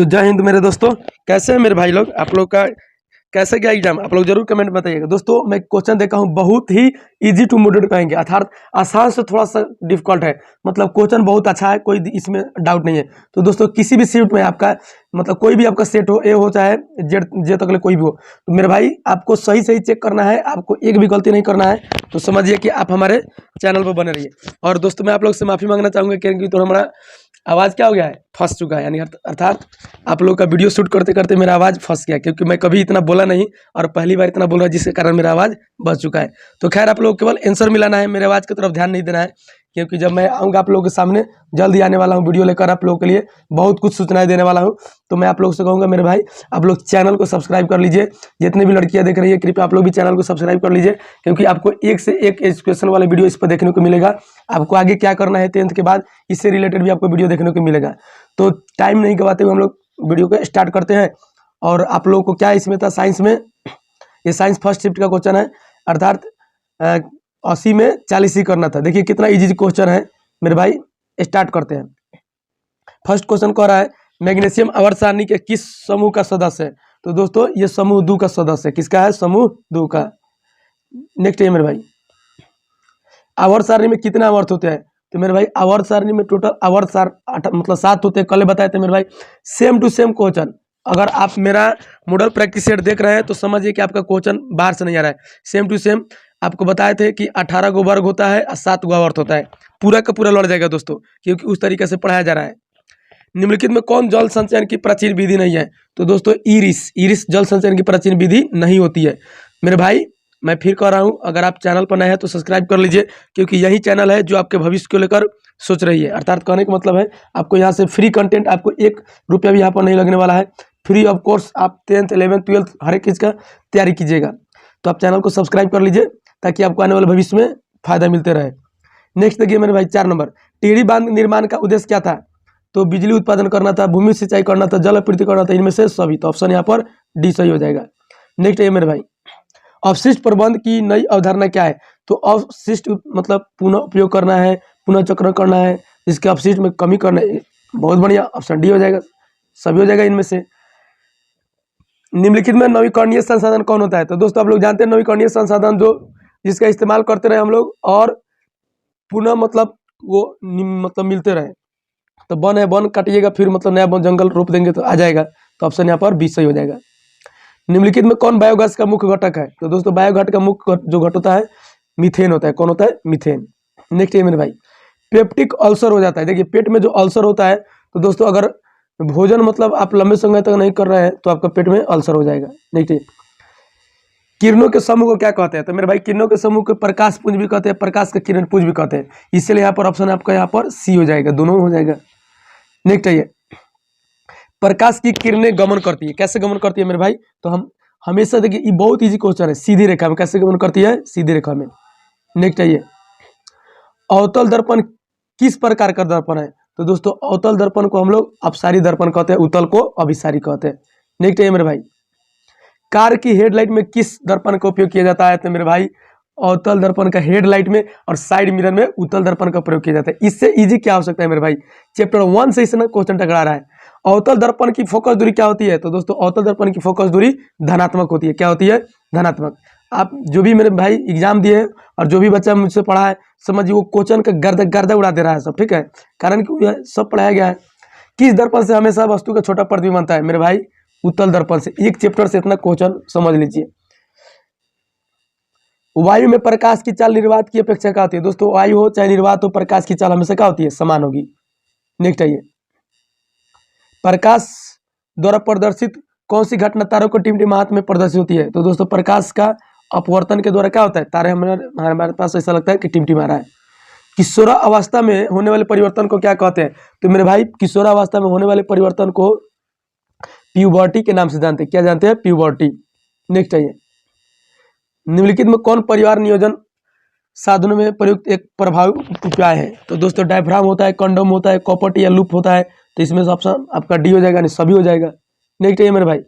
तो जय हिंद मेरे दोस्तों, कैसे हैं मेरे भाई लोग। आप लोग का कैसे गया एग्जाम, आप लोग जरूर कमेंट बताइएगा। दोस्तों मैं क्वेश्चन देखा हूँ, बहुत ही इजी टू मॉडरेट कहेंगे, अर्थात आसान से थोड़ा सा डिफिकल्ट है। मतलब क्वेश्चन बहुत अच्छा है, कोई इसमें डाउट नहीं है। तो दोस्तों किसी भी शिफ्ट में आपका मतलब कोई भी आपका सेट हो, ए हो चाहे जेड जे तक कोई भी हो, तो मेरे भाई आपको सही सही चेक करना है, आपको एक भी गलती नहीं करना है। तो समझिए कि आप हमारे चैनल पर बने रहिए। और दोस्तों मैं आप लोग से माफ़ी मांगना चाहूँगा क्योंकि तो हमारा आवाज़ क्या हो गया है, फंस चुका है। यानी अर्थात आप लोग का वीडियो शूट करते करते मेरा आवाज़ फंस गया, क्योंकि मैं कभी इतना बोला नहीं और पहली बार इतना बोल रहा, जिसके कारण मेरा आवाज़ बच चुका है। तो खैर आप लोग केवल आंसर मिलाना है, मेरे आवाज़ की तरफ ध्यान नहीं देना है, क्योंकि जब मैं आऊँगा आप लोगों के सामने जल्द ही आने वाला हूँ वीडियो लेकर, आप लोगों के लिए बहुत कुछ सूचनाएं देने वाला हूँ। तो मैं आप लोग से कहूँगा मेरे भाई, आप लोग चैनल को सब्सक्राइब कर लीजिए। जितनी भी लड़कियाँ देख रही है कृपया आप लोग भी चैनल को सब्सक्राइब कर लीजिए, क्योंकि आपको एक से एक एजुकेशन वाले वीडियो इस पर देखने को मिलेगा। आपको आगे क्या करना है 10th के बाद, इससे रिलेटेड भी आपको वीडियो देखने को मिलेगा। तो टाइम नहीं गवाते हुए हम लोग वीडियो को स्टार्ट करते हैं। और आप लोगों को क्या इसमें था, साइंस में ये साइंस फर्स्ट शिफ्ट का क्वेश्चन है, अर्थात 80 में 40 ही करना था। देखिए कितना इजी क्वेश्चन है मेरे भाई, स्टार्ट करते हैं। फर्स्ट क्वेश्चन कह रहा है मैग्नीशियम आवर्त सारणी के किस समूह का सदस्य है। तो दोस्तों ये समूह 2 का सदस्य है। किसका है? समूह 2 का। नेक्स्ट है मेरे भाई, आवर्त सारणी में कितने आवर्त होते हैं। तो मेरे भाई आवर्त सारणी में टोटल आवर्त मतलब 7 होते हैं। कल बताए थे मेरे भाई। सेम टू सेम क्वेश्चन, अगर आप मेरा मॉडल प्रैक्टिस सेट देख रहे हैं तो समझिए कि आपका क्वेश्चन बाहर से नहीं आ रहा है। सेम टू सेम आपको बताए थे कि 18 गो वर्ग होता है और 7 गो आवर्त होता है। पूरा का पूरा लड़ जाएगा दोस्तों, क्योंकि उस तरीके से पढ़ाया जा रहा है। निम्नलिखित में कौन जल संचयन की प्राचीन विधि नहीं है। तो दोस्तों ईरिस जल संचयन की प्राचीन विधि नहीं होती है। मेरे भाई मैं फिर कह रहा हूँ, अगर आप चैनल पर नए हैं तो सब्सक्राइब कर लीजिए, क्योंकि यही चैनल है जो आपके भविष्य को लेकर सोच रही है। अर्थात कहने का मतलब है आपको यहाँ से फ्री कंटेंट, आपको 1 रुपया भी यहाँ पर नहीं लगने वाला है। फ्री ऑफ कोर्स आप 10th 11th 12th हर एक चीज़ का तैयारी कीजिएगा। तो आप चैनल को सब्सक्राइब कर लीजिए, ताकि आपको आने वाले भविष्य में फायदा मिलते रहे। नेक्स्ट देखिए मेरे भाई 4 नंबर, टिहरी बांध निर्माण का उद्देश्य क्या था। तो बिजली उत्पादन करना था, भूमि सिंचाई करना था, जल आपूर्ति करना था, इनमें से सभी। तो ऑप्शन यहाँ पर डी सही हो जाएगा। नेक्स्ट है मेरे भाई, अवशिष्ट प्रबंध की नई अवधारणा क्या है। तो अवशिष्ट मतलब पुनः उपयोग करना है, पुनः चक्रण करना है, इसके अवशिष्ट में कमी करना है। बहुत बढ़िया, ऑप्शन डी हो जाएगा, सभी हो जाएगा इनमें से। निम्नलिखित में नवीकरणीय संसाधन कौन होता है। तो दोस्तों आप लोग जानते हैं नवीकरणीय संसाधन जो जिसका इस्तेमाल करते रहे हम लोग और पुनः मतलब वो मतलब मिलते रहे। तो वन है, वन काटिएगा फिर मतलब नया वन जंगल रोप देंगे तो आ जाएगा। तो ऑप्शन यहाँ पर 20 सही हो जाएगा। निम्नलिखित में कौन बायोगैस का मुख्य घटक है। तो दोस्तों बायोगैस का मुख्य जो घटक होता है मीथेन होता है। कौन होता है? मीथेन। नेक्स्ट है मेरे भाई, पेप्टिक अल्सर हो जाता है। देखिए पेट में जो अल्सर होता है, तो दोस्तों अगर भोजन मतलब आप लंबे समय तक नहीं कर रहे हैं तो आपका पेट में अल्सर हो जाएगा। नेक्स्ट है, किरणों के समूह को क्या कहते हैं। तो मेरे भाई किरणों के समूह को प्रकाश पुंज भी कहते हैं, प्रकाश का किरण पुंज भी कहते हैं। इसलिए यहाँ पर ऑप्शन आपका यहाँ पर सी हो जाएगा, दोनों हो जाएगा। नेक्स्ट है, प्रकाश की किरणें गमन करती है, कैसे गमन करती है मेरे भाई। तो हम हमेशा देखिए ये बहुत इजी क्वेश्चन है, सीधी रेखा में कैसे गमन करती है, सीधी रेखा में। नेक्स्ट है, अवतल दर्पण किस प्रकार का दर्पण है। तो दोस्तों अवतल दर्पण को हम लोग अपसारी दर्पण कहते हैं, उत्तल को अभिसारी कहते हैं। नेक्स्ट है मेरे भाई, कार की हेडलाइट में किस दर्पण का उपयोग किया जाता है। तो मेरे भाई अवतल दर्पण का हेडलाइट में और साइड मिरर में उत्तल दर्पण का प्रयोग किया जाता है। इससे इजी क्या हो सकता है मेरे भाई, चैप्टर 1 से इसमें क्वेश्चन टकरा रहा है। अवतल दर्पण की फोकस दूरी क्या होती है। तो दोस्तों अवतल दर्पण की फोकस दूरी धनात्मक होती है। क्या होती है? धनात्मक। आप जो भी मेरे भाई एग्जाम दिए और जो भी बच्चा मुझसे पढ़ा है, समझिए वो क्वेश्चन का गर्दा उड़ा दे रहा है सब, ठीक है। कारण कि सब पढ़ाया गया है। किस दर्पण से हमेशा वस्तु का छोटा प्रतिबिंब बनता है। मेरे भाई उत्तल दर्पण से। एक चैप्टर से इतना क्वेश्चन समझ लीजिए। वायु में प्रकाश की चाल निर्वात की अपेक्षा क्या होती है। दोस्तों वायु हो चाहे निर्वात हो, प्रकाश की चाल हमेशा क्या होती है, समान होगी। नेक्स्ट है, प्रकाश द्वारा प्रदर्शित कौन सी घटना तारों को टिमटिमाहट में प्रदर्शित होती है। तो दोस्तों प्रकाश का अपवर्तन के द्वारा क्या होता है, तारे हमारे पास ऐसा लगता है कि टिमटिमा रहा है। किशोरावस्था में होने वाले परिवर्तन को क्या कहते हैं। तो मेरे भाई किशोरावस्था में होने वाले परिवर्तन को प्यूबर्टी के नाम से जानते हैं। क्या जानते हैं? प्यूबर्टी। नेक्स्ट है, निम्नलिखित में कौन परिवार नियोजन साधनों में प्रयुक्त एक प्रभावी उपाय है। तो दोस्तों डायफ्राम होता है, कंडोम होता है, कॉपर्ट या लूप होता है। तो इसमें से ऑप्शन आपका डी हो जाएगा, नहीं सभी हो जाएगा। नेक्स्ट है मेरे भाई,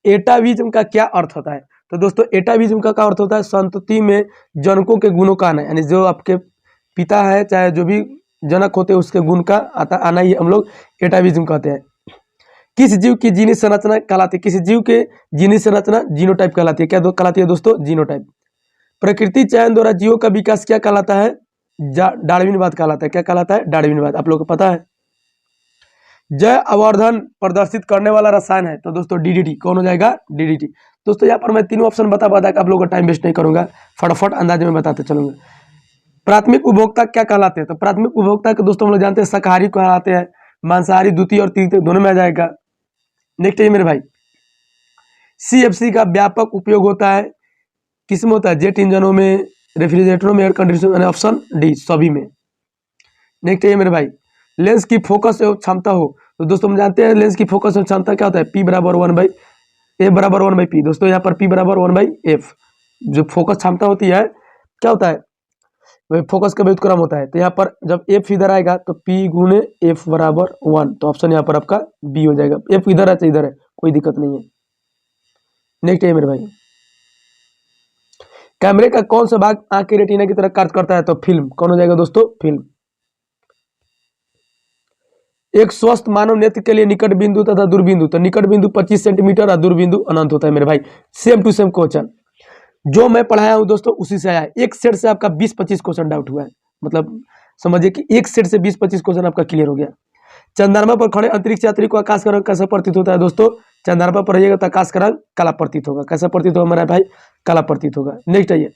एटाविज्म का क्या अर्थ होता है। तो दोस्तों एटाविज्म का क्या अर्थ होता है, संतति में जनकों के गुणों का आना, यानी जो आपके पिता है चाहे जो भी जनक होते हैं उसके गुण का आना ही हम लोग एटाविज्म कहते हैं। किस जीव की जीनी संरचना कहलाती है? किसी जीव के जीनी संरचना जीनोटाइप कहलाती है। क्या कहलाती है दोस्तों? जीनोटाइप। प्रकृति चयन द्वारा जीवों का विकास क्या कहलाता है? डार्विनवाद कहलाता है। क्या कहलाता है? डार्विनवाद। आप लोगों को पता है। जय आवर्धन प्रदर्शित करने वाला रसायन है तो दोस्तों डीडीटी। कौन हो जाएगा? डीडीटी। दोस्तों यहाँ पर मैं तीनों ऑप्शन बता के आप लोगों का टाइम वेस्ट नहीं करूंगा, फटाफट अंदाजे में बताते चलूंगा। प्राथमिक उपभोक्ता क्या कहलाते हैं? तो प्राथमिक उपभोक्ता के दोस्तों हम लोग जानते हैं शाकाहारी कहलाते हैं, मांसाहारी द्वितीय और तृतीय दोनों में आ जाएगा। नेक्स्ट है मेरे भाई, सीएफसी का व्यापक उपयोग होता है किसमें होता है? जेट इंजनों में, रेफ्रिजरेटरों में, एयर कंडीशनर, ऑप्शन डी सभी में। नेक्स्ट है मेरे भाई, लेंस की फोकस एवं क्षमता हो तो दोस्तों हम जानते हैं लेंस की फोकस एवं क्षमता क्या होता है? P बराबर 1/A बराबर 1/P। दोस्तों यहाँ पर P बराबर 1/F। जो फोकस क्षमता होती है क्या होता है? वही फोकस का व्युत्क्रम होता है। तो यहाँ पर जब F इधर आएगा तो P गुने F बराबर 1, तो ऑप्शन यहाँ पर आपका B हो जाएगा। F इधर है तो इधर है, कोई दिक्कत नहीं है। नेक्स्ट है मेरे भाई, कैमरे का कौन सा भाग आंख के रेटिना की तरह कार्य करता है? तो फिल्म। कौन हो जाएगा दोस्तों? फिल्म। एक स्वस्थ मानव नेत्र के लिए निकट बिंदु तथा दूरबिंदु, तो निकट बिंदु 25 सेंटीमीटर और दूरबिंदु अनंत होता है मेरे भाई। सेम टू सेम क्वेश्चन जो मैं पढ़ाया हूं दोस्तों उसी से आया है। एक सेट से आपका 20-25 क्वेश्चन डाउट हुआ है, मतलब समझिए कि एक सेट से 20-25 क्वेश्चन आपका क्लियर हो गया। चंद्रमा पर खड़े अंतरिक्ष यात्री को आकाश का रंग कैसा प्रतीत होता है? दोस्तों चंद्रमा पर रहिएगा तो आकाश का रंग काला प्रतीत होगा। कैसा प्रतीत होगा मेरा भाई? काला प्रतीत होगा। नेक्स्ट है,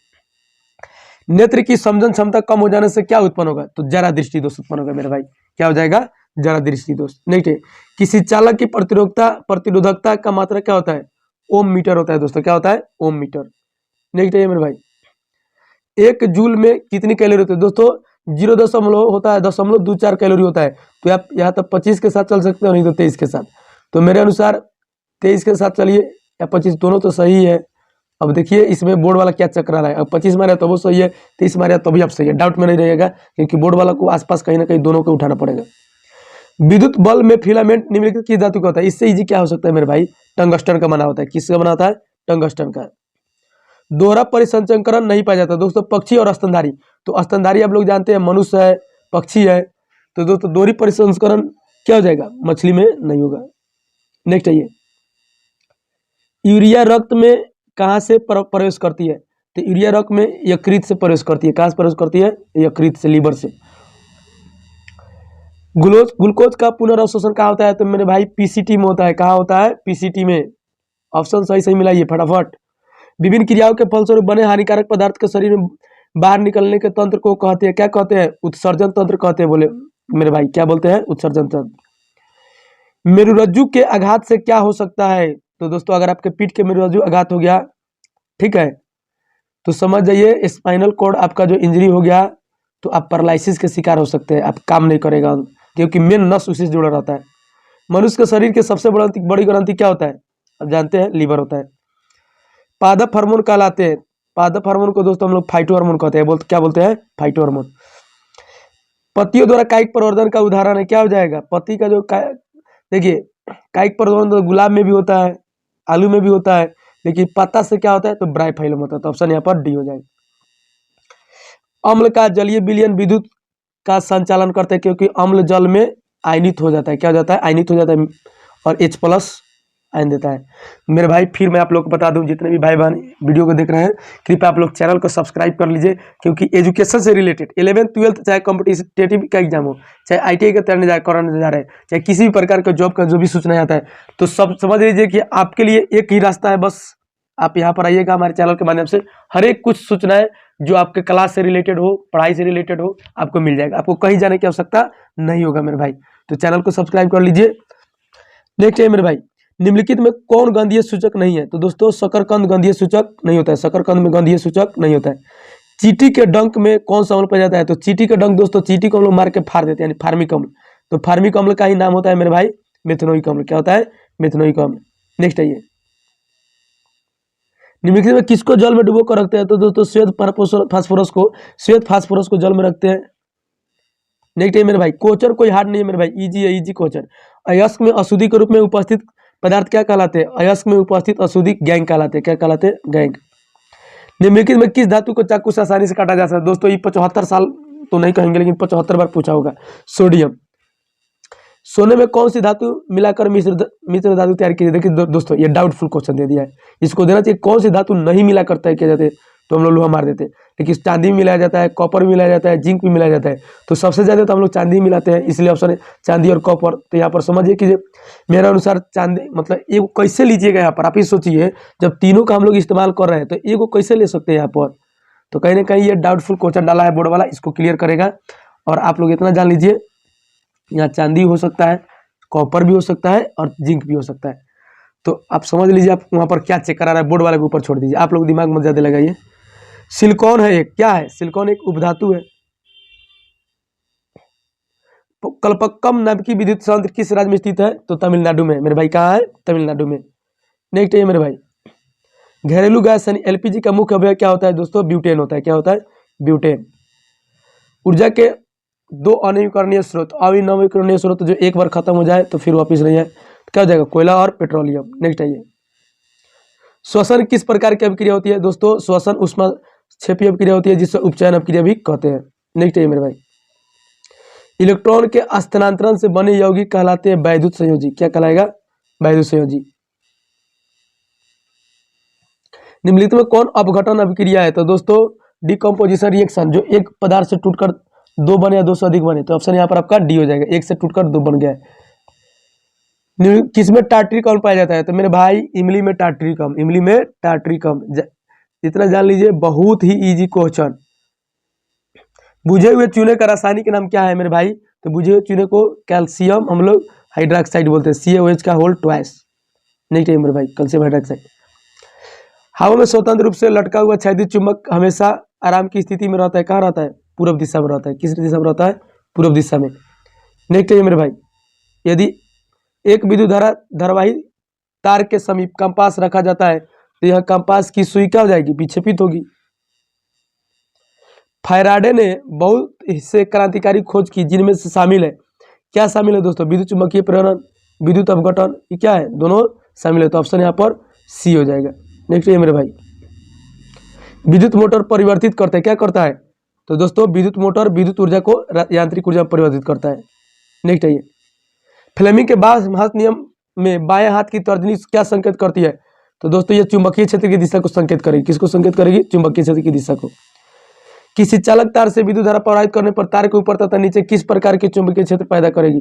नेत्र की समझन क्षमता कम हो जाने से क्या उत्पन्न होगा? तो जरा दृष्टि दोष उत्पन्न होगा मेरे भाई। क्या हो जाएगा? जरा दृष्टि दोष। नेक्स्ट है, किसी चालक की प्रतिरोधकता का मात्रा क्या होता है? ओम मीटर होता है दोस्तों। क्या होता है? ओम मीटर। नेक्स्ट है मेरे भाई, एक जूल में कितनी कैलोरी होती है? दोस्तों 0 होता है 0.24 कैलोरी होता है। तो आप यहाँ तक 25 के साथ चल सकते हो, नहीं तो 23 के साथ। तो मेरे अनुसार 23 के साथ चलिए या 25, दोनों तो सही है। अब देखिए इसमें बोर्ड वाला क्या चक्कर आ रहा है। अब 25 मारे तो वो सही है, 23 मारे तो भी आप सही है। डाउट में नहीं रहेगा क्योंकि बोर्ड वाला को आसपास कहीं ना कहीं दोनों को उठाना पड़ेगा। विद्युत बल्ब में फिलामेंट निम्नलिखित किस धातु का होता है? इससे इजी क्या हो सकता है मेरे भाई? टंगस्टन का बना होता है। किसका बना होता है? टंगस्टन का। दोहरा परिसंचरण नहीं पाया जाता दोस्तों पक्षी और स्तनधारी। तो स्तनधारी आप लोग जानते हैं मनुष्य है, पक्षी है। तो दोस्तों दोहरी परिसंचरण क्या हो जाएगा? मछली में नहीं होगा। नेक्स्ट है, यूरिया रक्त में कहाँ से प्रवेश करती है? तो यूरिया रक्त में यकृत से प्रवेश करती है। कहाँ से प्रवेश करती है? यकृत से, लीवर से। ग्लूकोज का पुनर्अवशोषण कहाँ होता है? तो मेरे भाई पीसीटी में होता है। कहाँ होता है? पीसीटी में। ऑप्शन सही मिलाइए फटाफट। विभिन्न क्रियाओं के फलस्वरूप बने हानिकारक पदार्थ के शरीर में बाहर निकलने के तंत्र को कहते हैं, क्या कहते हैं? उत्सर्जन तंत्र कहते हैं। बोले मेरे भाई क्या बोलते हैं? उत्सर्जन तंत्र। मेरुरज्जु के आघात से क्या हो सकता है? तो दोस्तों अगर आपके पीठ के मेरुरज्जु आघात हो गया, ठीक है, तो समझ जाइए स्पाइनल कॉर्ड आपका जो इंजरी हो गया तो आप पैरालिसिस के शिकार हो सकते हैं। आप काम नहीं करेगा क्योंकि मेन नस उसी से जुड़ा रहता है। मनुष्य के शरीर के सबसे बड़ी ग्रंथि क्या होता है? आप जानते हैं लीवर होता है। पादप हार्मोन कहलाते हैं। पादप हार्मोन को दोस्तों हम लोग फाइटो हार्मोन कहते हैं। क्या बोलते हैं? Phyto hormone. पत्तियों द्वारा कायिक प्रवर्धन का उदाहरण है, क्या हो जाएगा? पत्ती का जो देखिए कायिक प्रवर्धन तो गुलाब में भी होता है, आलू में भी होता है, लेकिन पत्ता से क्या होता है? तो ब्राइफाइलम होता है। तो ऑप्शन यहाँ पर डी हो जाएगा। अम्ल का जलीय विलयन विद्युत का संचालन करते हैं क्योंकि अम्ल जल में आयनित हो जाता है। क्या हो जाता है? आयनित हो जाता है और H+ आयन देता है। मेरे भाई फिर मैं आप लोग को बता दूं, जितने भी भाई बहन वीडियो को देख रहे हैं कृपया आप लोग चैनल को सब्सक्राइब कर लीजिए क्योंकि एजुकेशन से रिलेटेड 11th 12th चाहे कॉम्पिटिटिव का एग्जाम हो, चाहे ITI का तैयारी कराने जा रहे हैं, चाहे किसी भी प्रकार का जॉब का जो भी सूचना आता है, तो सब समझ लीजिए कि आपके लिए एक ही रास्ता है। बस आप यहाँ पर आइएगा हमारे चैनल के माध्यम से, हर एक कुछ सूचनाएं जो आपके क्लास से रिलेटेड हो, पढ़ाई से रिलेटेड हो, आपको मिल जाएगा। आपको कहीं जाने की आवश्यकता नहीं होगा मेरे भाई। तो चैनल को सब्सक्राइब कर लीजिए। नेक्स्ट है मेरे भाई, निम्नलिखित में कौन गंधीय सूचक नहीं है? तो दोस्तों शकरकंद गंधीय सूचक नहीं होता है। शकरकंद में गंधीय सूचक नहीं होता है। चींटी के डंक में कौन सा अम्ल पाया जाता है? तो चींटी के डंक दोस्तों, चींटी को हम लोग मार के फाड़ देते हैं, यानी फार्मिक अम्ल। तो फार्मिक अम्ल का ही नाम होता है मेरे भाई मेथनोइक अम्ल। क्या होता है? मेथनोइक अम्ल। नेक्स्ट है, निम्नलिखित में किसको जल में डुबो कर रखते हैं? तो दोस्तों श्वेत फास्फोरस को जल में रखते हैं। नेक्स्ट है मेरे भाई, कोचर कोई हार्ड नहीं है मेरे भाई, इजी है, इजी कोचर। अयस्क में अशुद्धि के रूप में उपस्थित पदार्थ क्या कहलाते हैं? अयस्क में उपस्थित अशुद्धि गैंग कहलाते हैं। क्या कहलाते हैं? गैंग। निम्नलिखित में किस धातु को चाकू से आसानी से काटा जा सकता है? दोस्तों ये 75 साल तो नहीं कहेंगे लेकिन 75 बार पूछा होगा। सोडियम। सोने में कौन सी धातु मिलाकर मिश्र धातु तैयार की जाती है? देखिए दोस्तों, ये डाउटफुल क्वेश्चन दे दिया है, इसको देना चाहिए। कौन सी धातु नहीं मिलाकर तैयार किया जाते तो हम लोग लोहा मार देते, लेकिन चांदी भी मिलाया जाता है, कॉपर भी मिलाया जाता है, जिंक भी मिलाया जाता है। तो सबसे ज़्यादा तो हम लोग चांदी मिलाते हैं, इसलिए ऑप्शन है चांदी और कॉपर। तो यहाँ पर समझिए कि मेरा अनुसार चांदी मतलब ये कैसे लीजिएगा, यहाँ पर आप ही सोचिए, जब तीनों का हम लोग इस्तेमाल कर रहे हैं तो एगो कैसे ले सकते हैं यहाँ पर। तो कहीं ना कहीं ये डाउटफुल क्वेश्चन डाला है बोर्ड वाला, इसको क्लियर करेगा। और आप लोग इतना जान लीजिए, यहाँ चांदी हो सकता है, कॉपर भी हो सकता है और जिंक भी हो सकता है। तो आप समझ लीजिए आप वहाँ पर क्या चेक करा रहा है, बोर्ड वाले के ऊपर छोड़ दीजिए, आप लोग दिमाग मत ज़्यादा लगाइए। सिलिकॉन है एक, क्या है सिलिकॉन? एक उपधातु है। कल्पक्कम नाम की विद्युत संयंत्र किस राज्य में स्थित है? तो तमिलनाडु में। मेरे भाई कहाँ है? तमिलनाडु में। नेक्स्ट है मेरे भाई, घरेलू गैस यानी एलपीजी का मुख्य अवयव क्या होता है दोस्तों? ब्यूटेन होता है। क्या होता है? ब्यूटेन। ऊर्जा के दो अनवीकरणीय स्रोत, अविनवीकरणीय स्रोत जो एक बार खत्म हो जाए तो फिर वापस नहीं है, क्या हो जाएगा? कोयला और पेट्रोलियम। नेक्स्ट है ये, श्वसन किस प्रकार की अभिक्रिया होती है दोस्तों? श्वसन उष्मा क्षेपीय अभिक्रिया होती है, जिससे उपचयन अभिक्रिया भी कहते हैं। नेक्स्ट है मेरे भाई, इलेक्ट्रॉन के स्थानांतरण से बने यौगिक कहलाते हैं वैद्युत संयोजी। क्या कहलाएगा? वैद्युत संयोजी। निम्नलिखित में कौन अपघटन अभिक्रिया है? तो दोस्तों डिकम्पोजिशन रिएक्शन, जो एक पदार्थ से टूटकर दो बने या दो से अधिक बने, तो ऑप्शन यहाँ पर आपका डी हो जाएगा, एक से टूटकर दो बन गया है। किसमें टार्ट्रिक अम्ल पाया जाता है? तो मेरे भाई इमली में टार्ट्रिक अम्ल, इमली में टार्ट्रिक अम्ल। इतना जान लीजिए, बहुत ही इजी क्वेश्चन। बुझे हुए चूने का रासायनिक नाम क्या है मेरे भाई? तो बुझे हुए चूने को कैल्शियम हम लोग हाइड्रोक्साइड बोलते हैं, CaOH का होल ट्वाइस। नेक्स्ट है मेरे भाई, कैल्शियम हाइड्रोक्साइड। हवा में स्वतंत्र रूप से लटका हुआ छेदी चुंबक हमेशा आराम की स्थिति में रहता है। कहाँ रहता है? पूर्व दिशा में रहता है। किस दिशा में रहता है? पूर्व दिशा में। नेक्स्ट है मेरे भाई, यदि एक विद्युत धारा धारावाही तार के समीप कंपास रखा जाता है तो यह कंपास की सुई क्या हो जाएगी? विक्षेपित होगी। फैराडे ने बहुत से क्रांतिकारी खोज की, जिनमें से शामिल है, क्या शामिल है दोस्तों? विद्युत चुंबकीय प्रेरण, विद्युत अपघटन, ये क्या है? दोनों शामिल है। तो ऑप्शन यहाँ पर सी हो जाएगा। नेक्स्ट है मेरे भाई, विद्युत मोटर परिवर्तित करता है। क्या करता है? तो दोस्तों विद्युत मोटर विद्युत ऊर्जा को यांत्रिक ऊर्जा में परिवर्तित करता है। नेक्स्ट है ये, फ्लेमिंग के बाद हाथ नियम में बाएं हाथ की तर्जनी क्या संकेत करती है? तो दोस्तों ये चुंबकीय क्षेत्र की दिशा को संकेत करेगी। किसको संकेत करेगी? चुंबकीय क्षेत्र की दिशा को। किसी चालक तार से विद्युत धारा प्रवाहित करने पर तार के ऊपर तथा नीचे किस प्रकार के चुंबकीय क्षेत्र पैदा करेगी?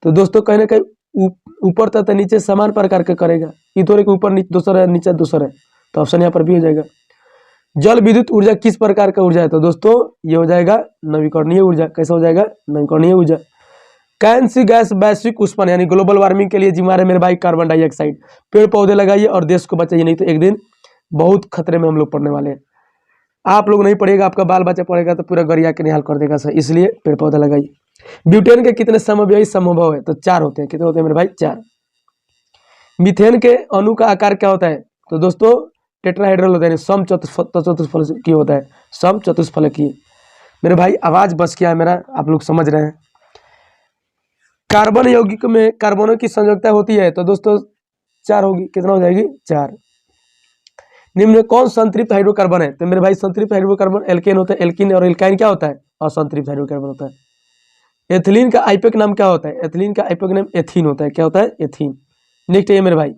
तो दोस्तों कहीं ना कहीं ऊपर तथा नीचे समान प्रकार का करेगा, इधर के ऊपर दूसरा है, नीचे दूसरा है। तो ऑप्शन यहाँ पर भी हो जाएगा। जल विद्युत ऊर्जा किस प्रकार का ऊर्जा है? तो दोस्तों ये हो जाएगा नवीकरणीय ऊर्जा। कैसा हो जाएगा? नवीकरणीय ऊर्जा। कौन सी गैस वैश्विक उष्णन यानी ग्लोबल वार्मिंग के लिए जिम्मेदार है मेरे भाई? Carbon dioxide. पेड़ पौधे लगाइए और देश को बचाइए, नहीं तो एक दिन बहुत खतरे में हम लोग पड़ने वाले हैं। आप लोग नहीं पढ़ेगा, आपका बाल बच्चा पढ़ेगा तो पूरा गरिया के निहाल कर देगा सर, इसलिए पेड़ पौधे लगाइए। ब्यूटेन के कितने समव्ययी समूह है? तो 4 होते हैं। कितने होते हैं मेरे भाई? 4। मीथेन के अणु का आकार क्या होता है? तो दोस्तों टेट्राहेड्रल होता है, सम चतुष्फलकीय होता है, सम चतुष्फलकीय। मेरे भाई आवाज बच गया है मेरा, आप लोग समझ रहे हैं। कार्बन यौगिक में कार्बनों की संयोजकता होती है, तो दोस्तों 4 होगी। कितना हो जाएगी? 4। निम्न में कौन संतृप्त हाइड्रोकार्बन है? तो मेरे भाई संतृप्त हाइड्रोकार्बन एल्केन होता है। एल्किन और एल्काइन क्या होता है? असंतृप्त हाइड्रोकार्बन होता है। एथिलीन का आइपेक नाम क्या होता है? एथिलीन का आइपेक नाम एथीन होता है। क्या होता है? एथीन। नेक्स्ट है मेरे भाई,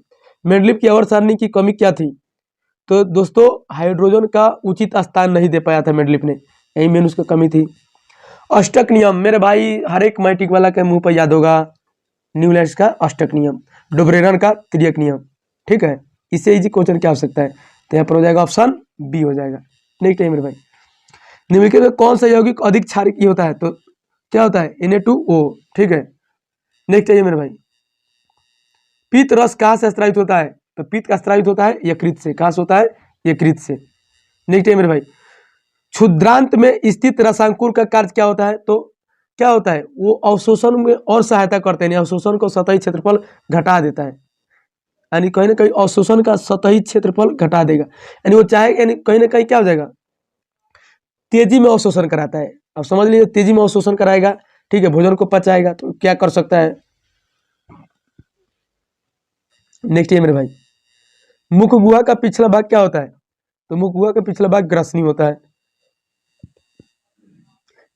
मेंडलीव की आवर्त सारणी की कमी क्या थी? तो दोस्तों हाइड्रोजन का उचित स्थान नहीं दे पाया था मेंडलीव ने, यही मेन उसका कमी थी। अष्टक नियम मेरे भाई हर एक मैट्रिक वाला के मुंह पर याद होगा, न्यूलैंड्स का अष्टक नियम, डुब्रेनर का त्रियक नियम। ठीक है, इससे इजी क्वेश्चन क्या हो सकता है? तो यहाँ पर हो जाएगा ऑप्शन बी हो जाएगा। नेक्स्ट है मेरे भाई, निम्नलिखित में कौन सा यौगिक अधिक क्षारकीय होता है? तो क्या होता है? Na2O। ठीक है, नेक्स्ट है मेरे भाई, पीत रस कहाँ से स्रावित होता है? तो पीत का स्रावित होता है यकृत से। कहाँ से होता है? यकृत से। नेक्स्ट है मेरे भाई, क्षुद्रांत में स्थित रसांकुर का कार्य क्या होता है? तो क्या होता है? वो अवशोषण में और सहायता करते हैं, अवशोषण को सतही क्षेत्रफल घटा देता है, यानी कहीं ना कहीं अवशोषण का सतही क्षेत्रफल घटा देगा, यानी वो चाहे यानी कहीं ना कहीं क्या हो जाएगा? तेजी में अवशोषण कराता है। अब समझ लीजिए तेजी में अवशोषण कराएगा, ठीक है, भोजन को पचाएगा, तो क्या कर सकता है? नेक्स्ट है मेरे भाई, मुख गुहा का पिछला भाग क्या होता है? तो मुख गुहा का पिछला भाग ग्रसनी होता है।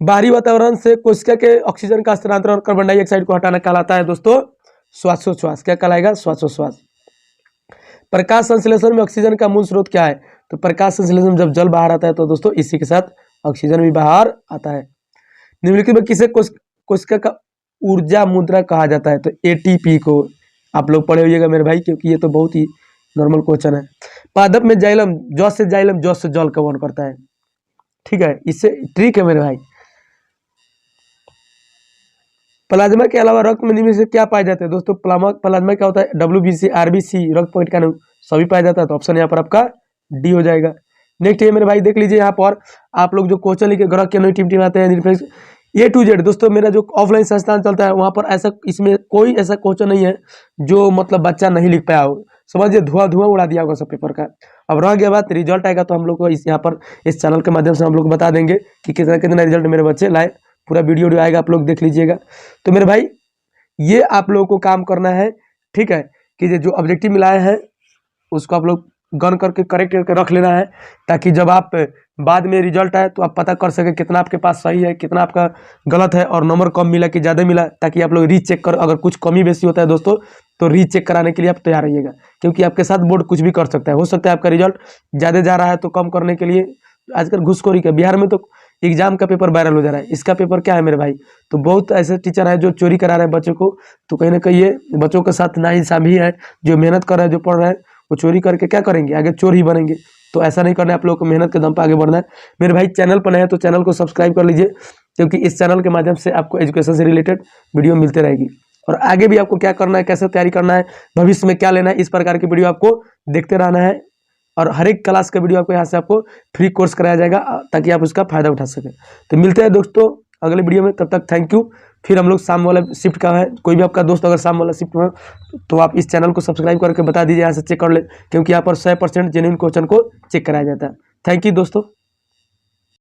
बाहरी वातावरण से कोशिका के ऑक्सीजन का स्थानांतरण और कार्बन डाइऑक्साइड को हटाना कहलाता है दोस्तों श्वासोच्छ्वास। क्या कहलाएगा? श्वासोच्छ्वास। प्रकाश संश्लेषण में ऑक्सीजन का मूल स्रोत क्या है? तो प्रकाश संश्लेषण में जब जल बाहर आता है तो दोस्तों इसी के साथ ऑक्सीजन भी बाहर आता है। निम्नलिखित में किसे कोशिका का ऊर्जा मुद्रा कहा जाता है? तो एटीपी को। आप लोग पढ़े होइएगा मेरे भाई, क्योंकि ये तो बहुत ही नॉर्मल क्वेश्चन है। पादप में जाइलम, जौ से जल का वहन करता है। ठीक है, इससे ट्रिक है मेरे भाई। प्लाज्मा के अलावा रक्त में निम्न से क्या पाए जाते हैं? दोस्तों प्लाज्मा क्या होता है? WBC, RBC, रक्त पॉइंट का सभी पाया जाता है। तो ऑप्शन यहाँ पर आपका डी हो जाएगा। नेक्स्ट है मेरे भाई, देख लीजिए यहाँ पर आप लोग जो क्वेश्चन लिखे ग्रह के टिमटिम आते हैं निरपेक्ष A to Z। दोस्तों मेरा जो ऑफलाइन संस्थान चलता है वहाँ पर ऐसा, इसमें कोई ऐसा क्वेश्चन नहीं है जो मतलब बच्चा नहीं लिख पाया हो। समझिए धुआं उड़ा दिया होगा सब पेपर का। अब रह गया बात रिजल्ट आएगा तो हम लोग को इस यहाँ पर इस चैनल के माध्यम से हम लोग बता देंगे कि कितना कितना रिजल्ट मेरे बच्चे लाए। पूरा वीडियो आएगा, आप लोग देख लीजिएगा। तो मेरे भाई ये आप लोगों को काम करना है, ठीक है, कि जो ऑब्जेक्टिव मिलाए हैं उसको आप लोग गन करके करेक्ट करके रख लेना है, ताकि जब आप बाद में रिजल्ट आए तो आप पता कर सके कितना आपके पास सही है, कितना आपका गलत है, और नंबर कम मिला कि ज़्यादा मिला, ताकि आप लोग रीचेक कर, अगर कुछ कमी बेसी होता है दोस्तों तो रीचेक कराने के लिए आप तैयार रहिएगा। क्योंकि आपके साथ बोर्ड कुछ भी कर सकता है, हो सकता है आपका रिजल्ट ज़्यादा जा रहा है तो कम करने के लिए आजकल घूसखोरी का बिहार में तो एग्जाम का पेपर वायरल हो जा रहा है। इसका पेपर क्या है मेरे भाई? तो बहुत ऐसे टीचर है जो चोरी करा रहे हैं बच्चों को। तो कहीं ना कहीं ये बच्चों के साथ नाइंसाफी है। जो मेहनत कर रहे हैं, जो पढ़ रहे हैं, वो चोरी करके क्या करेंगे? आगे चोर ही बनेंगे। तो ऐसा नहीं करना है, आप लोगों को मेहनत के दम पर आगे बढ़ना है। मेरे भाई चैनल पर नए हैं तो चैनल को सब्सक्राइब कर लीजिए, क्योंकि इस चैनल के माध्यम से आपको एजुकेशन से रिलेटेड वीडियो मिलते रहेगी। और आगे भी आपको क्या करना है, कैसे तैयारी करना है, भविष्य में क्या लेना है, इस प्रकार की वीडियो आपको देखते रहना है। और हर एक क्लास का वीडियो आपको यहाँ से आपको फ्री कोर्स कराया जाएगा, ताकि आप उसका फायदा उठा सकें। तो मिलते हैं दोस्तों अगले वीडियो में, तब तक थैंक यू। फिर हम लोग शाम वाला शिफ्ट का है, कोई भी आपका दोस्त अगर शाम वाला शिफ्ट में तो आप इस चैनल को सब्सक्राइब करके बता दीजिए, यहाँ से चेक कर ले, क्योंकि यहाँ पर 100% जेन्युइन क्वेश्चन को चेक कराया जाता है। थैंक यू दोस्तों।